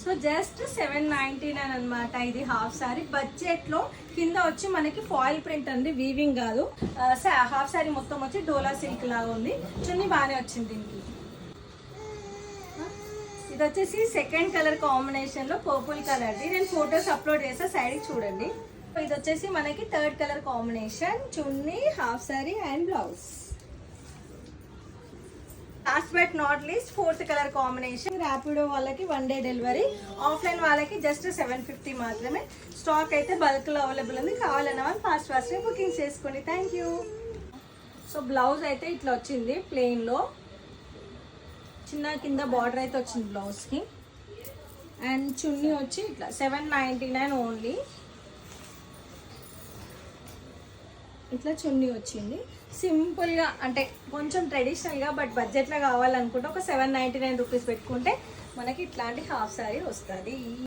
So just 799 అనమాట. ఇది half sorry budget లో. కింద వచ్చి మనకి ఫాయిల్ ప్రింట్ అండి, వీవింగ్ కాదు. హాఫ్ సారీ మొత్తం వచ్చి డోలా సిల్క్ లాగా ఉంది. చున్నీ బాగానే వచ్చింది దీనికి. ఇది వచ్చేసి సెకండ్ కలర్ కాంబినేషన్ లో పర్పుల్ కలర్ ది. నేను ఫొటోస్ అప్లోడ్ చేస్తా, సైడ్ చూడండి. ఇది వచ్చేసి మనకి third colour combination. Chunni, half sorry and blouse. Last but not least fourth colour combination. Rapido వాళ్ళకి 1 day డెలివరీ, ఆఫ్లైన్ వాళ్ళకి జస్ట్ 750 మాత్రమే. స్టాక్ అయితే బల్క్ లో అవైలబుల్ ఉంది. కావాలన్న వాళ్ళు ఫాస్ట్ గా బుకింగ్ చేసుకోండి. Thank you. సో బ్లౌజ్ అయితే ఇట్లా వచ్చింది ప్లెయిన్ లో. చిన్న కింద బార్డర్ అయితే వచ్చింది బ్లౌజ్ కి. అండ్ చున్నీ వచ్చి ఇట్లా 799 ఓన్లీ. ఇట్లా చున్నీ వచ్చింది. సింపుల్గా అంటే కొంచెం ట్రెడిషనల్గా బట్ బడ్జెట్లో కావాలనుకుంటే ఒక 799 రూపీస్ పెట్టుకుంటే మనకి ఇట్లాంటి హాఫ్ సారీ వస్తుంది.